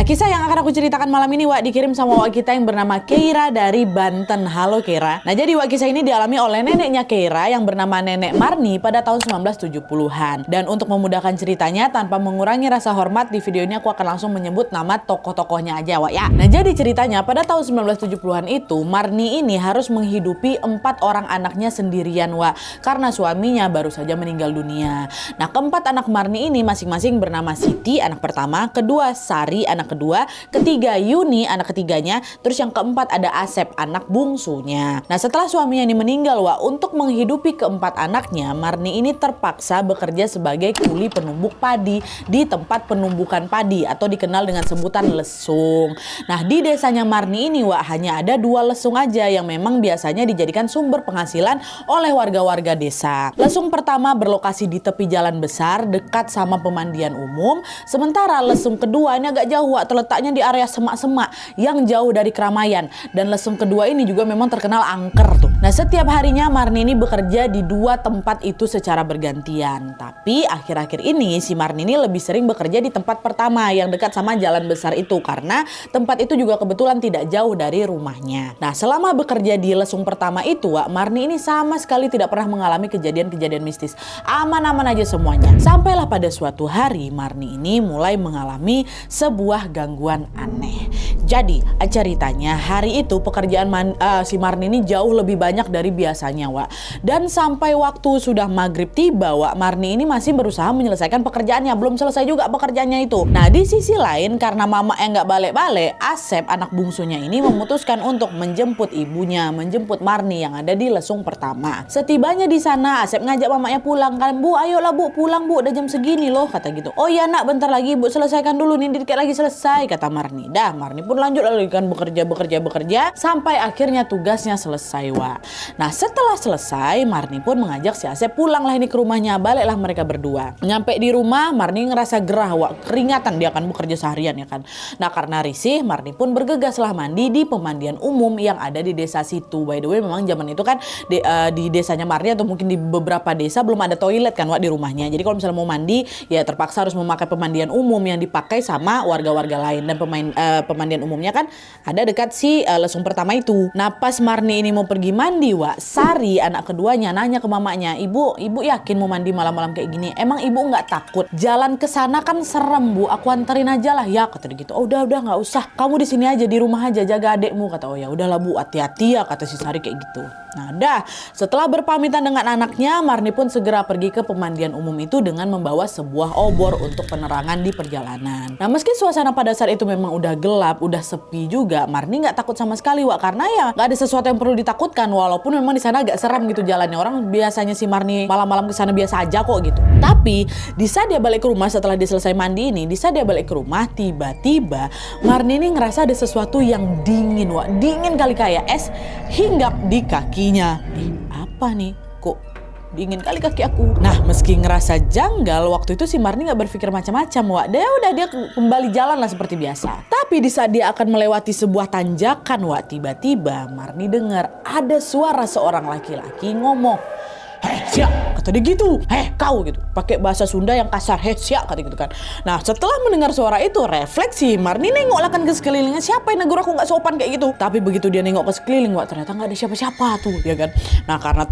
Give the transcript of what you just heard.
kisah yang akan aku ceritakan malam ini Wak dikirim sama Wak kita yang bernama Keira dari Banten. Halo Keira. Nah jadi Wak kisah ini dialami oleh neneknya Keira yang bernama Nenek Marni pada tahun 1970-an. Dan untuk memudahkan ceritanya tanpa mengurangi rasa hormat, di video ini aku akan langsung menyebut nama tokoh-tokohnya aja Wak ya. Nah jadi ceritanya pada tahun 1970-an itu Marni ini harus menghidupi 4 orang anaknya sendirian Wak, karena suaminya baru saja meninggal dunia. Nah keempat anak Marni ini masing-masing bernama Siti anak pertama, kedua Sari anak kedua, ketiga Yuni anak ketiganya, terus yang keempat ada Asep anak bungsunya. Nah setelah suaminya ini meninggal Wak, untuk menghidupi keempat anaknya Marni ini terpaksa bekerja sebagai kuli penumbuk padi di tempat penumbukan padi atau dikenal dengan sebutan lesung. Nah di desanya Marni ini Wak hanya ada 2 lesung aja yang memang biasanya dijadikan sumber penghasilan oleh warga-warga desa. Lesung pertama berlokasi di tepi jalan besar dekat sama pemandian umum, sementara lesung kedua ini agak jauh Wak, terletaknya di area semak-semak yang jauh dari keramaian, dan lesung kedua ini juga memang terkenal angker tuh. Nah setiap harinya Marni ini bekerja di 2 tempat itu secara bergantian, tapi akhir-akhir ini si Marni ini lebih sering bekerja di tempat pertama yang dekat sama jalan besar itu karena tempat itu juga kebetulan tidak jauh dari rumahnya. Nah selama bekerja di lesung pertama itu Wak, Marni ini sama sekali tidak pernah mengalami kejadian-kejadian mistis, aman-aman aja semuanya. Sampailah pada suatu hari Marni ini mulai mengalami sebuah gangguan aneh. Jadi ceritanya hari itu pekerjaan si Marni ini jauh lebih banyak dari biasanya Wak. Dan sampai waktu sudah maghrib tiba Wak, Marni ini masih berusaha menyelesaikan pekerjaannya, belum selesai juga pekerjaannya itu. Nah di sisi lain karena mama yang nggak balik-balik, Asep anak bungsunya ini memutuskan untuk menjemput ibunya, menjemput Marni yang ada di lesung pertama. Setibanya di sana Asep ngajak mamanya pulang kan, Bu ayolah Bu pulang Bu, udah jam segini loh kata gitu. Oh iya nak bentar lagi Bu selesaikan dulu nih, dikit lagi selesai kata Marni. Dah Marni pun lanjut lagi kan bekerja sampai akhirnya tugasnya selesai Wak. Nah setelah selesai Marni pun mengajak si Asep pulang lah ini ke rumahnya, baliklah mereka berdua. Nyampe di rumah Marni ngerasa gerah Wak, keringatan dia akan bekerja seharian ya kan. Nah karena risih Marni pun bergegas lah mandi di pemandian umum yang ada di desa situ. By the way memang zaman itu kan di desanya Marni atau mungkin di beberapa desa belum ada toilet kan Wak di rumahnya. Jadi kalau misalnya mau mandi ya terpaksa harus memakai pemandian umum yang dipakai sama warga-warga lain, dan pemandian umumnya kan ada dekat si lesung pertama itu. Nah pas Marni ini mau pergi mandi Wak, Sari anak keduanya nanya ke mamanya, ibu yakin mau mandi malam-malam kayak gini? Emang ibu nggak takut? Jalan ke sana kan serem Bu, aku anterin aja lah ya kata dia gitu. Oh udah nggak usah, kamu di sini aja di rumah aja jaga adekmu kata. Oh ya udahlah Bu, hati-hati ya kata si Sari kayak gitu. Nah dah setelah berpamitan dengan anaknya, Marni pun segera pergi ke pemandian umum itu dengan membawa sebuah obor untuk penerangan di perjalanan. Nah meski suasana pada saat itu memang udah gelap, udah sepi juga, Marni nggak takut sama sekali Wak, karena ya nggak ada sesuatu yang perlu ditakutkan walaupun memang di sana agak seram gitu jalannya. Orang biasanya si Marni malam-malam ke sana biasa aja kok gitu. Tapi di saat dia balik ke rumah setelah dia selesai mandi ini, di saat dia balik ke rumah tiba-tiba Marni ini ngerasa ada sesuatu yang dingin Wak, dingin kali kayak es hinggap di kakinya. Apa nih? Kok dingin kali kaki aku? Nah meski ngerasa janggal, waktu itu si Marni gak berpikir macam-macam Wak. Dia kembali jalan lah seperti biasa. Tapi di saat dia akan melewati sebuah tanjakan Wak, tiba-tiba Marni dengar ada suara seorang laki-laki ngomong, "Heh siap," kata dia gitu. "Heh kau," gitu, pakai bahasa Sunda yang kasar. "Heh siap," kata gitu kan. Nah setelah mendengar suara itu, refleksi Marni nengok lah kan ke sekelilingnya, siapa yang negur aku nggak sopan kayak gitu. Tapi begitu dia nengok ke sekeliling Wak, ternyata nggak ada siapa-siapa tuh ya kan. Nah karena